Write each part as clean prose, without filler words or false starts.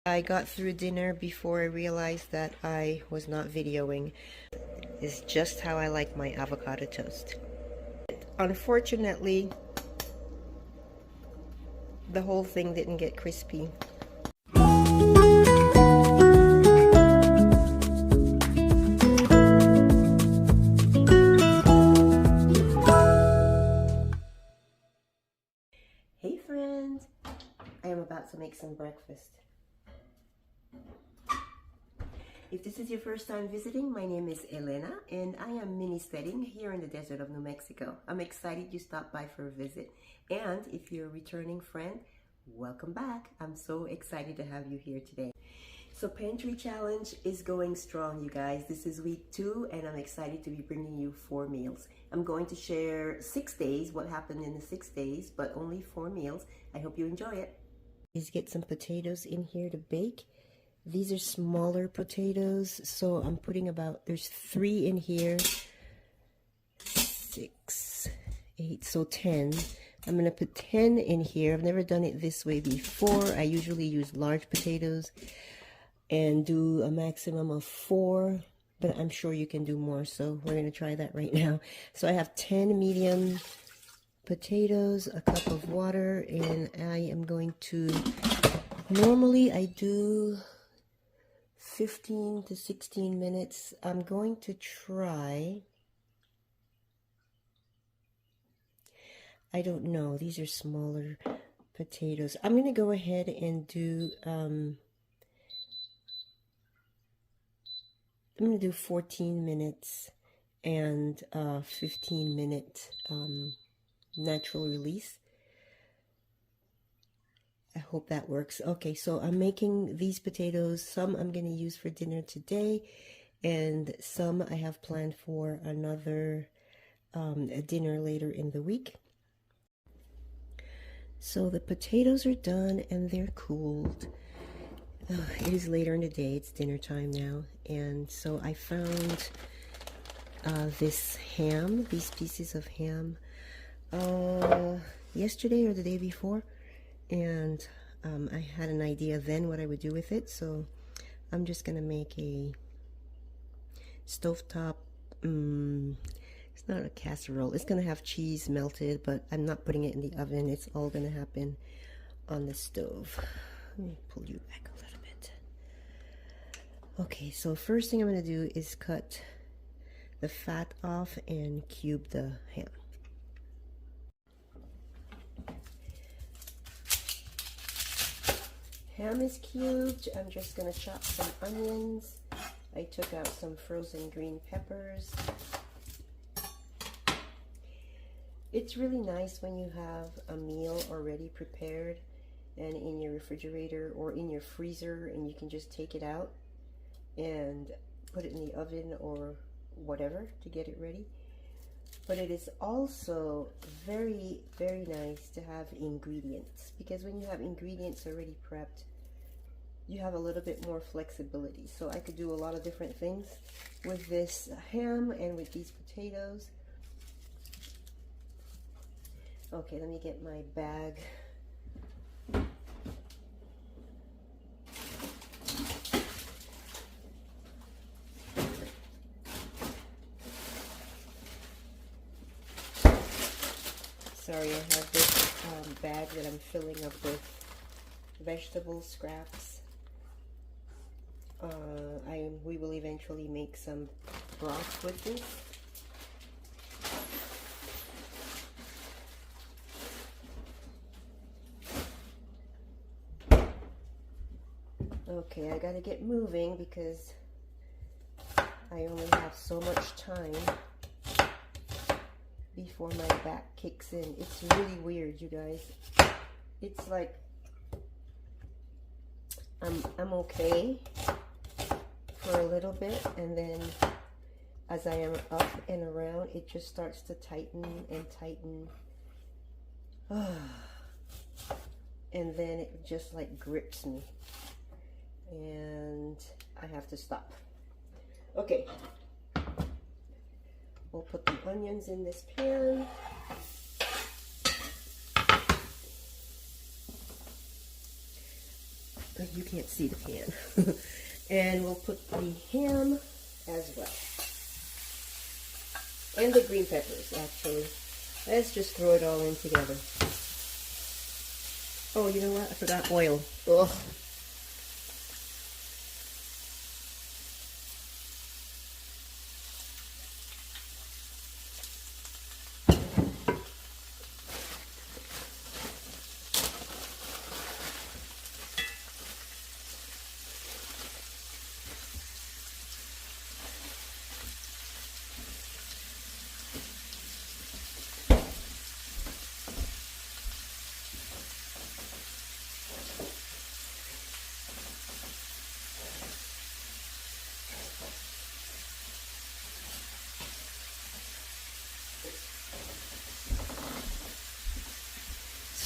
I got through dinner before I realized that I was not videoing. It's just how I like my avocado toast. Unfortunately, the whole thing didn't get crispy. Hey friends, I am about to make some breakfast. If this is your first time visiting, my name is Elena and I am mini-steading here in the desert of New Mexico. I'm excited you stopped by for a visit. And if you're a returning friend, welcome back. I'm so excited to have you here today. So Pantry Challenge is going strong, you guys. This is week 2 and I'm excited to be bringing you 4 meals. I'm going to share 6 days, what happened in the 6 days, but only 4 meals. I hope you enjoy it. Please get some potatoes in here to bake. These are smaller potatoes, so I'm putting there's 3 in here, 6, 8, so 10. I'm going to put 10 in here. I've never done it this way before. I usually use large potatoes and do a maximum of 4, but I'm sure you can do more, so we're going to try that right now. So I have 10 medium potatoes, a cup of water, and I am going to, normally I do 15 to 16 minutes. I'm going to try, I don't know, these are smaller potatoes. I'm going to go ahead and do, I'm going to do 14 minutes and 15-minute natural release. I hope that works. Okay, so I'm making these potatoes. Some I'm going to use for dinner today, and some I have planned for another a dinner later in the week. So the potatoes are done and they're cooled. It is later in the day. It's dinner time now, and so I found this ham, these pieces of ham, yesterday or the day before. And I had an idea then what I would do with it, so I'm just gonna make a stovetop, it's not a casserole, it's gonna have cheese melted, but I'm not putting it in the oven. It's all gonna happen on the stove. Let me pull you back a little bit. Okay, so first thing I'm gonna do is cut the fat off and cube the ham. Ham is cubed. I'm just going to chop some onions. I took out some frozen green peppers. It's really nice when you have a meal already prepared and in your refrigerator or in your freezer, and you can just take it out and put it in the oven or whatever to get it ready. But it is also very, very nice to have ingredients, because when you have ingredients already prepped, you have a little bit more flexibility. So I could do a lot of different things with this ham and with these potatoes. Okay, let me get my bag. Sorry, I have this bag that I'm filling up with vegetable scraps. We will eventually make some broth with this. Okay, I gotta get moving because I only have so much time before my back kicks in. It's really weird, you guys. It's like I'm okay for a little bit, and then as I am up and around, it just starts to tighten and tighten. And then it just like grips me, and I have to stop. Okay, we'll put the onions in this pan. You can't see the pan. And we'll put the ham as well. And the green peppers, actually. Let's just throw it all in together. Oh, you know what? I forgot oil. Ugh.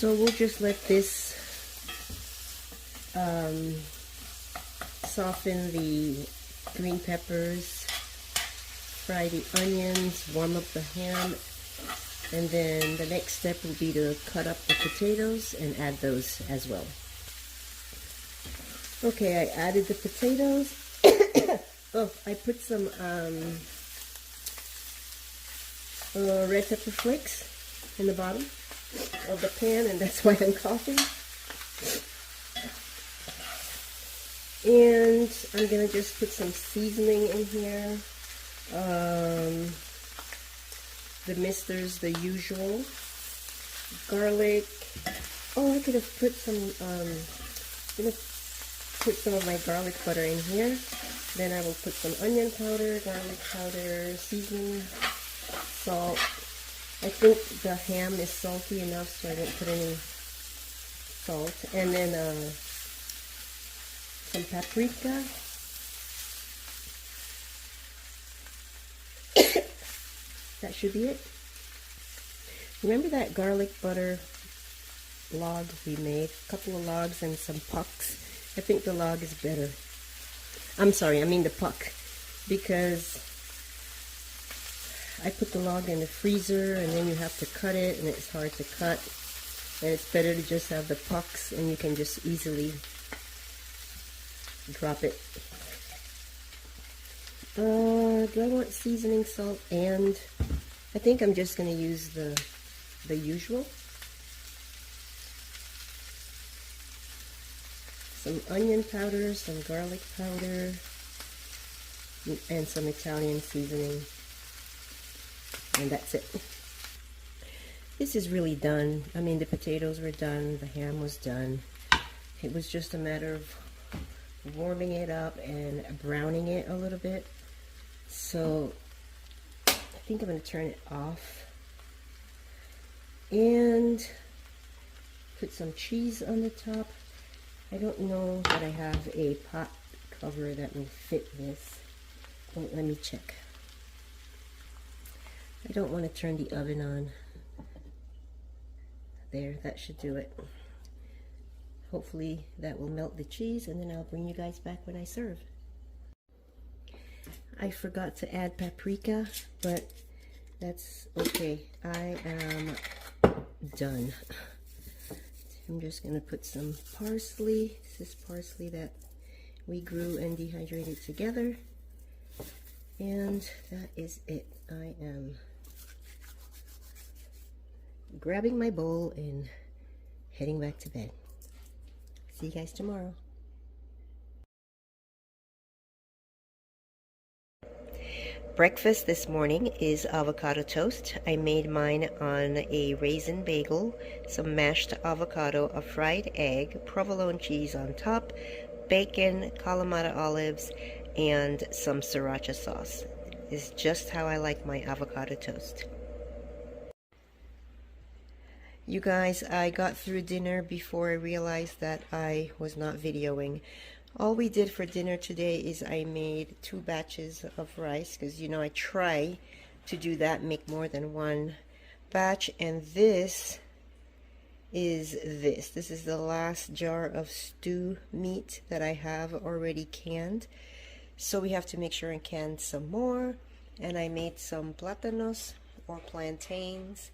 So we'll just let this soften the green peppers, fry the onions, warm up the ham, and then the next step will be to cut up the potatoes and add those as well. Okay, I added the potatoes. Oh, I put some red pepper flakes in the bottom of the pan, and that's why I'm coughing. And I'm gonna just put some seasoning in here. The misters, the usual. Garlic. Oh, I could have put some. I'm gonna put some of my garlic butter in here. Then I will put some onion powder, garlic powder, seasoning, salt. I think the ham is salty enough, so I didn't put any salt. And then some paprika. That should be it. Remember that garlic butter log we made? A couple of logs and some pucks. I think the log is better. I'm sorry, I mean the puck. Because I put the log in the freezer and then you have to cut it and it's hard to cut. And it's better to just have the pucks and you can just easily drop it. Do I want seasoning, salt, and I think I'm just going to use the usual. Some onion powder, some garlic powder, and some Italian seasoning. And that's it. This is really done. I mean, the potatoes were done, the ham was done. It was just a matter of warming it up and browning it a little bit. So I think I'm going to turn it off and put some cheese on the top. I don't know that I have a pot cover that will fit this. Oh, let me check. I don't want to turn the oven on. There, that should do it. Hopefully that will melt the cheese, and then I'll bring you guys back when I serve. I forgot to add paprika, but that's okay. I am done. I'm just going to put some parsley. This is parsley that we grew and dehydrated together. And that is it. I am grabbing my bowl and heading back to bed. See you guys tomorrow. Breakfast this morning is avocado toast. I made mine on a raisin bagel, some mashed avocado, a fried egg, provolone cheese on top, bacon, Kalamata olives, and some sriracha sauce. It's just how I like my avocado toast. You guys, I got through dinner before I realized that I was not videoing. All we did for dinner today is I made 2 batches of rice, because you know I try to do that, make more than one batch. And this is the last jar of stew meat that I have already canned. So we have to make sure and can some more. And I made some plátanos or plantains,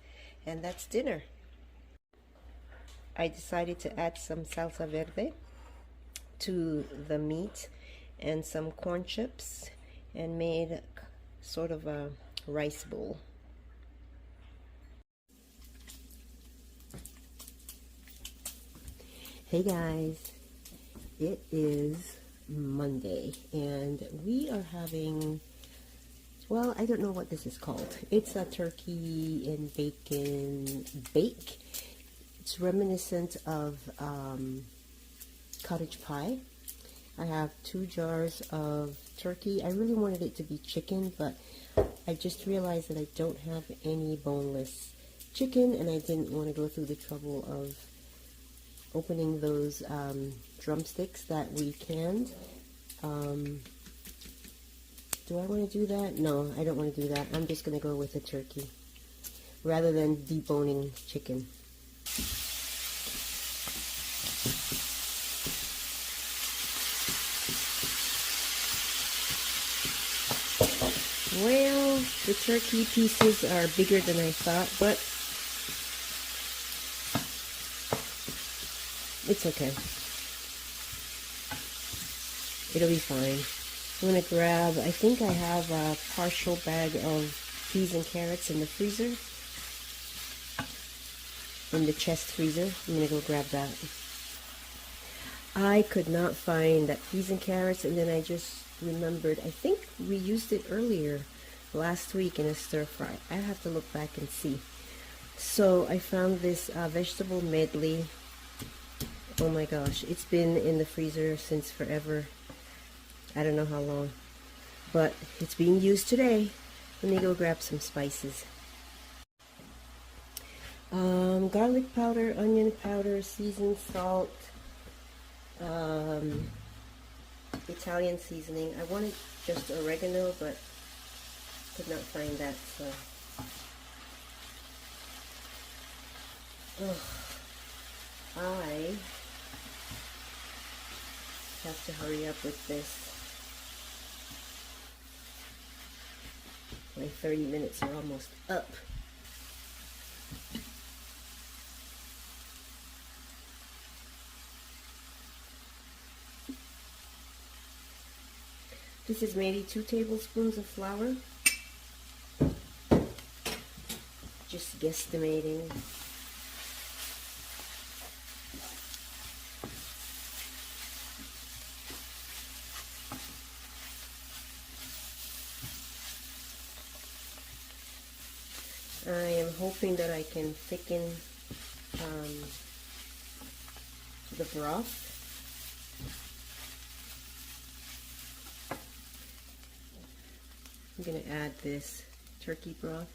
and that's dinner. I decided to add some salsa verde to the meat and some corn chips and made sort of a rice bowl. Hey guys, it is Monday and we are having, well, I don't know what this is called. It's a turkey and bacon bake. It's reminiscent of cottage pie. I have 2 jars of turkey. I really wanted it to be chicken, but I just realized that I don't have any boneless chicken and I didn't want to go through the trouble of opening those drumsticks that we canned. Do I want to do that? No, I don't want to do that. I'm just going to go with the turkey rather than deboning chicken. Well, the turkey pieces are bigger than I thought, but it's okay. It'll be fine. I'm going to grab, I think I have a partial bag of peas and carrots in the freezer. In the chest freezer. I'm going to go grab that. I could not find that peas and carrots, and then I just remembered, I think we used it earlier last week in a stir fry. I have to look back and see. So I found this vegetable medley. Oh my gosh, it's been in the freezer since forever. I don't know how long, but it's being used today. Let me go grab some spices. Garlic powder, onion powder, seasoned salt, Italian seasoning. I wanted just oregano, but could not find that, so. I have to hurry up with this. My 30 minutes are almost up. This is maybe 2 tablespoons of flour. Just guesstimating. I am hoping that I can thicken the broth. I'm going to add this turkey broth.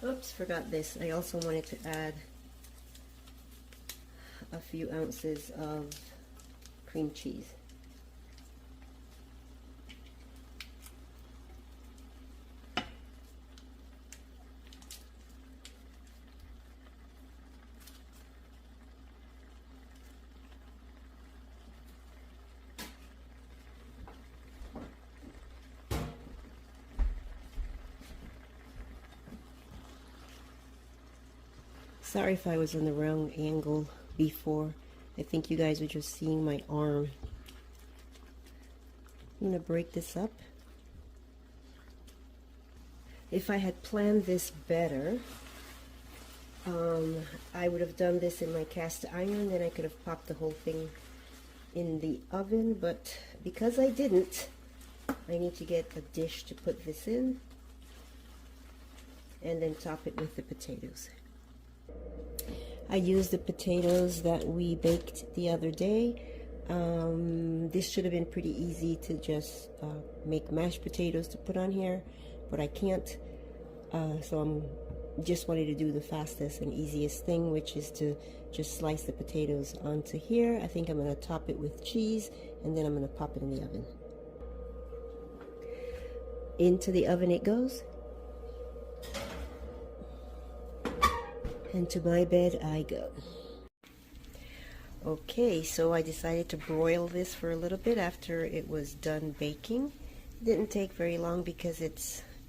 Oops, forgot this. I also wanted to add a few ounces of cream cheese. Sorry if I was in the wrong angle before. I think you guys were just seeing my arm. I'm going to break this up. If I had planned this better, I would have done this in my cast iron, then I could have popped the whole thing in the oven, but because I didn't, I need to get a dish to put this in and then top it with the potatoes. I used the potatoes that we baked the other day. This should have been pretty easy to just make mashed potatoes to put on here, but I can't. So I'm just wanted to do the fastest and easiest thing, which is to just slice the potatoes onto here. I think I'm going to top it with cheese, and then I'm going to pop it in the oven. Into the oven it goes. And to my bed I go. Okay, so I decided to broil this for a little bit after it was done baking. It didn't take very long because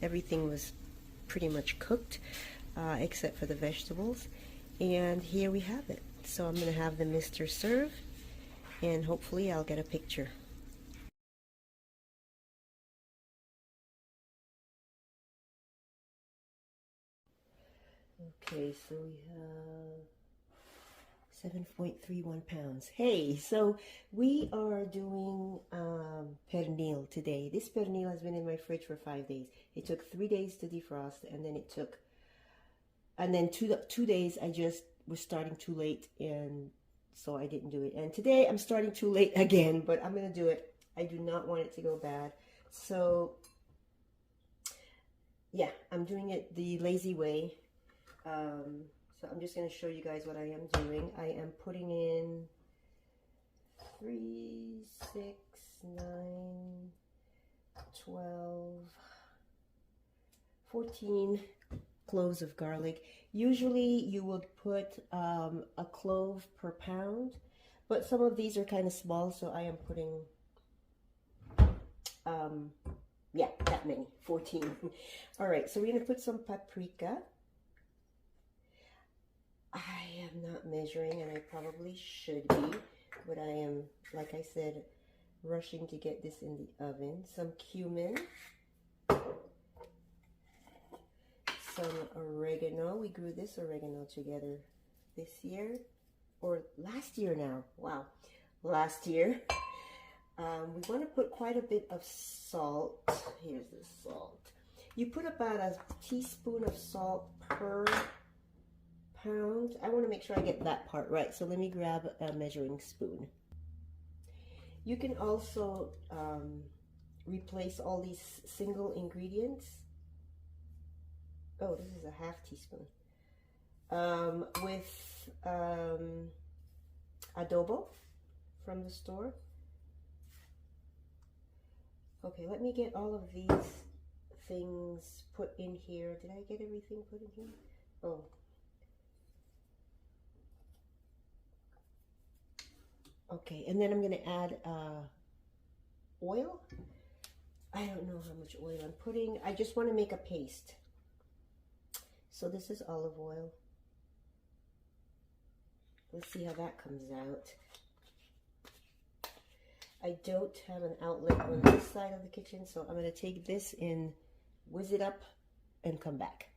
everything was pretty much cooked except for the vegetables. And here we have it. So I'm going to have the mister serve, and hopefully I'll get a picture. Okay, so we have 7.31 pounds. Hey, so we are doing pernil today. This pernil has been in my fridge for 5 days. It took 3 days to defrost, and then two days I just was starting too late, and so I didn't do it. And today I'm starting too late again, but I'm gonna do it. I do not want it to go bad. So yeah, I'm doing it the lazy way. So I'm just going to show you guys what I am doing. I am putting in 3, 6, 9, 12, 14 cloves of garlic. Usually you would put a clove per pound, but some of these are kind of small, so I am putting yeah, that many, 14. All right, so we're going to put some paprika. I am not measuring, and I probably should be, but I am, like I said, rushing to get this in the oven. Some cumin, some oregano. We grew this oregano together this year, or last year now. Wow, last year. We want to put quite a bit of salt. Here's the salt. You put about a teaspoon of salt per pound. I want to make sure I get that part right, so let me grab a measuring spoon. You can also replace all these single ingredients. Oh, this is a half teaspoon. With adobo from the store. Okay, let me get all of these things put in here. Did I get everything put in here? Oh. Okay, and then I'm going to add oil. I don't know how much oil I'm putting. I just want to make a paste. So this is olive oil. Let's see how that comes out. I don't have an outlet on this side of the kitchen, so I'm going to take this and whiz it up and come back.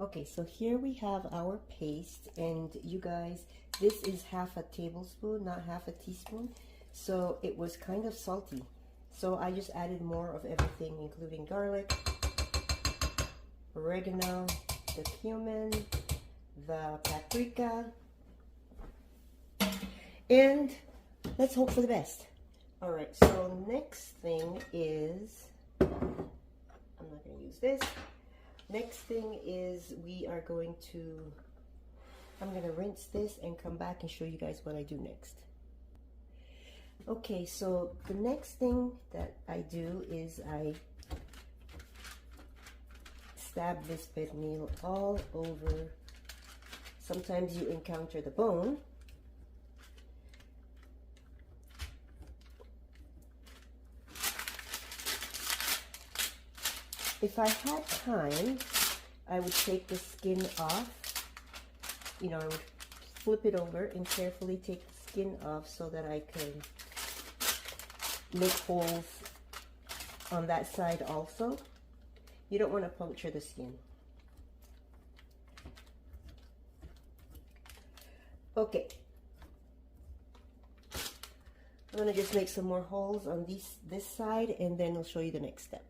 Okay, so here we have our paste, and you guys, this is half a tablespoon, not half a teaspoon, so it was kind of salty. So I just added more of everything, including garlic, oregano, the cumin, the paprika, and let's hope for the best. All right, so next thing is, I'm not going to use this. Next thing is I'm going to rinse this and come back and show you guys what I do next. Okay, so the next thing that I do is I stab this pernil all over. Sometimes you encounter the bone. If I had time, I would take the skin off. You know, I would flip it over and carefully take the skin off so that I can make holes on that side also. You don't want to puncture the skin. Okay. I'm going to just make some more holes on this side, and then I'll show you the next step.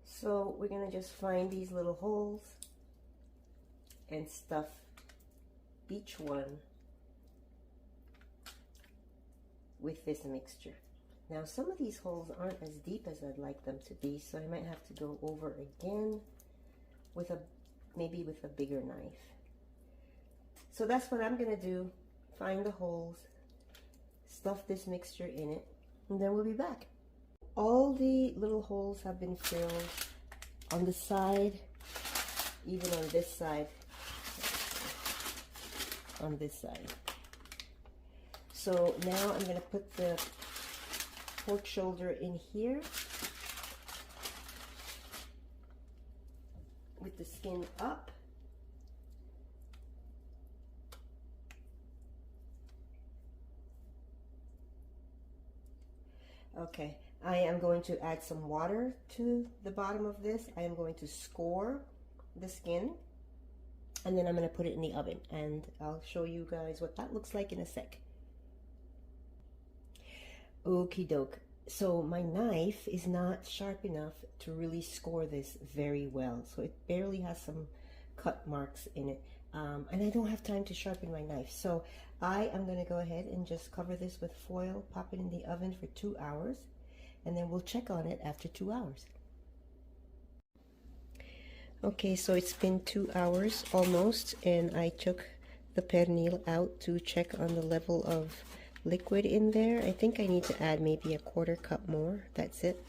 So we're going to just find these little holes and stuff each one with this mixture. Now some of these holes aren't as deep as I'd like them to be, so I might have to go over again with maybe with a bigger knife. So that's what I'm going to do. Find the holes, stuff this mixture in it, and then we'll be back. All the little holes have been filled on the side even on this side. On this side. So now I'm going to put the pork shoulder in here with the skin up. Okay, I am going to add some water to the bottom of this. I am going to score the skin, and then I'm going to put it in the oven, and I'll show you guys what that looks like in a sec. Okie doke. So my knife is not sharp enough to really score this very well. So it barely has some cut marks in it. And I don't have time to sharpen my knife. So I am going to go ahead and just cover this with foil, pop it in the oven for 2 hours, and then we'll check on it after 2 hours. Okay, so it's been 2 hours almost, and I took the pernil out to check on the level of liquid in there. I think I need to add maybe a 1/4 cup more. That's it.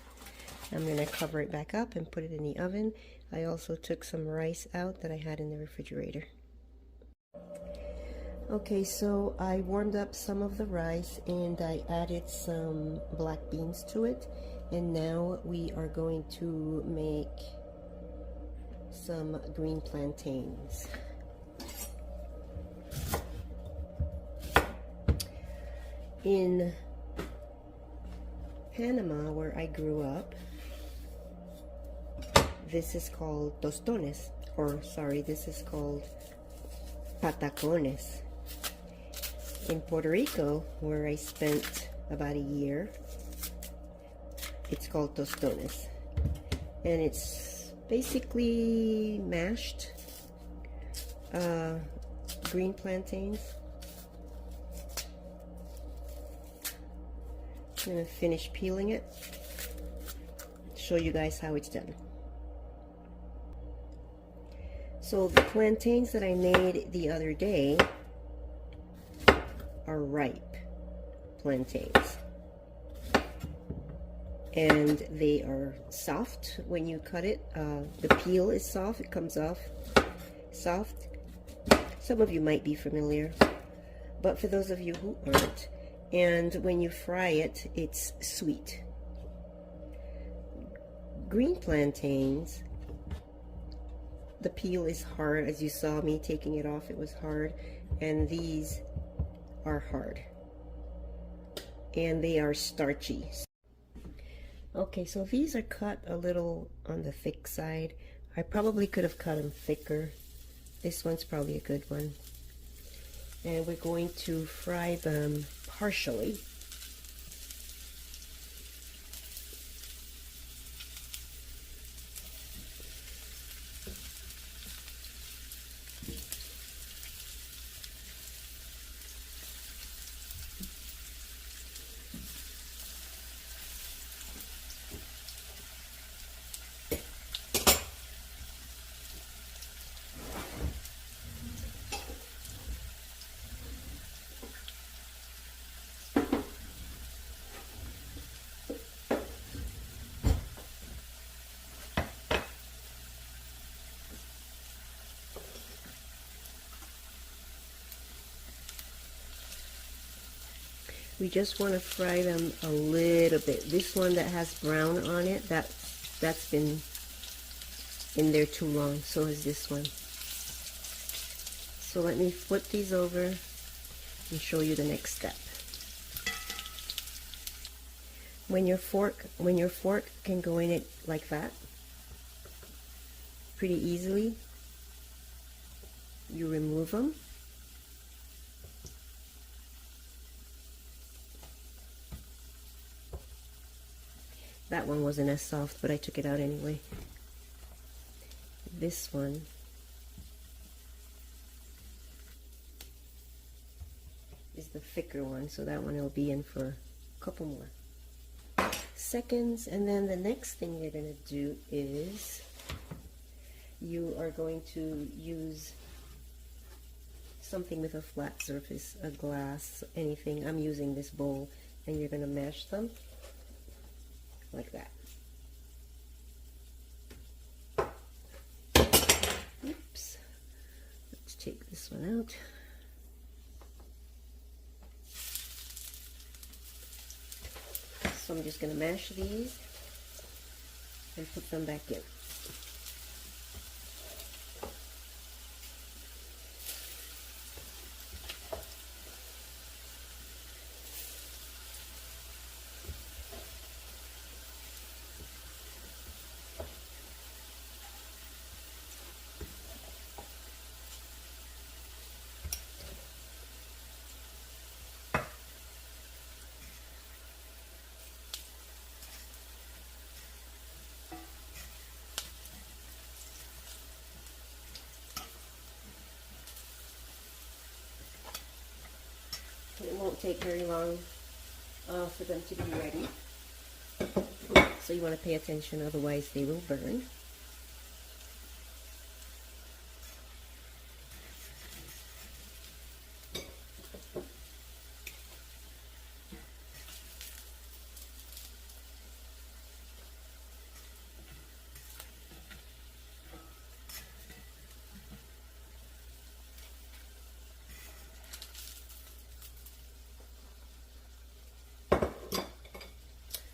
I'm going to cover it back up and put it in the oven. I also took some rice out that I had in the refrigerator. Okay, so I warmed up some of the rice and I added some black beans to it, and now we are going to make some green plantains. In Panama, where I grew up, this is called tostones, or sorry, this is called patacones. In Puerto Rico, where I spent about a year, it's called tostones, and it's basically mashed green plantains. I'm going to finish peeling it, show you guys how it's done. So the plantains that I made the other day are ripe plantains, and they are soft when you cut it. The peel is soft, it comes off soft. Some of you might be familiar, but for those of you who aren't, and when you fry it, it's sweet. Green plantains, the peel is hard. As you saw me taking it off, it was hard, and these are hard, and they are starchy. Okay, so these are cut a little on the thick side. I probably could have cut them thicker. This one's probably a good one. And we're going to fry them partially. We just want to fry them a little bit. This one that has brown on it, that's been in there too long. So is this one. So let me flip these over and show you the next step. When your fork can go in it like that, pretty easily, you remove them. That one wasn't as soft, but I took it out anyway. This one is the thicker one, so that one will be in for a couple more seconds. And then the next thing you're going to do is you are going to use something with a flat surface, a glass, anything. I'm using this bowl, and you're going to mash them like that. Oops. one out. So I'm just going to mash these and put them back in. It won't take very long for them to be ready. So you want to pay attention, otherwise they will burn.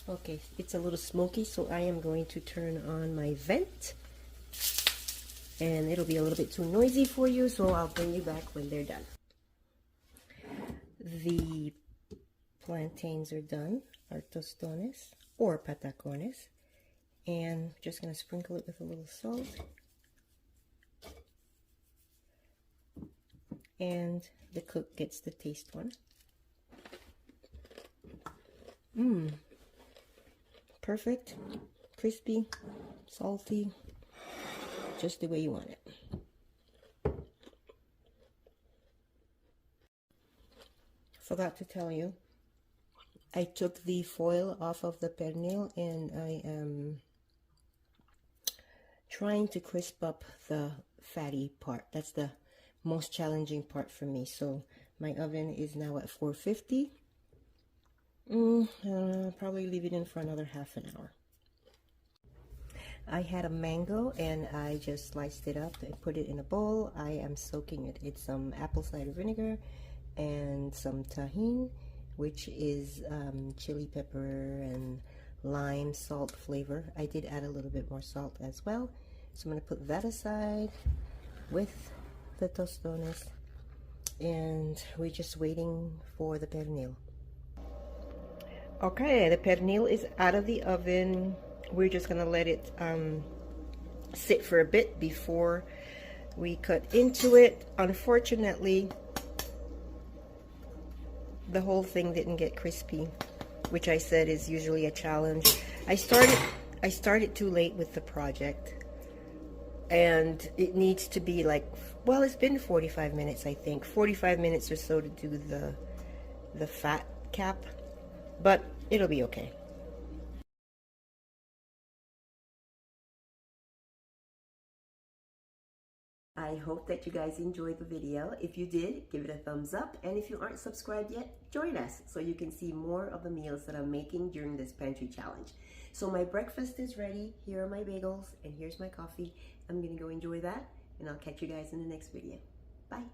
Okay, it's a little smoky, so I am going to turn on my vent. And it'll be a little bit too noisy for you, so I'll bring you back when they're done. The plantains are done, our tostones or patacones. And just going to sprinkle it with a little salt. And the cook gets the taste one. Perfect, crispy, salty, just the way you want it. Forgot to tell you, I took the foil off of the pernil and I am trying to crisp up the fatty part. That's the most challenging part for me. So my oven is now at 450. Probably leave it in for another half an hour. I had a mango and I just sliced it up and put it in a bowl. I am soaking it. It's some apple cider vinegar and some tahini, which is chili pepper and lime salt flavor. I did add a little bit more salt as well. So I'm going to put that aside with the tostones, and we're just waiting for the pernil. Okay, the pernil is out of the oven. We're just gonna let it sit for a bit before we cut into it. Unfortunately, the whole thing didn't get crispy, which I said is usually a challenge. I started too late with the project, and it needs to be like, well, it's been 45 minutes, I think. 45 minutes or so to do the fat cap. But it'll be okay. I hope that you guys enjoyed the video. If you did, give it a thumbs up. And if you aren't subscribed yet, join us so you can see more of the meals that I'm making during this pantry challenge. So my breakfast is ready. Here are my bagels and here's my coffee. I'm gonna go enjoy that, and I'll catch you guys in the next video. Bye.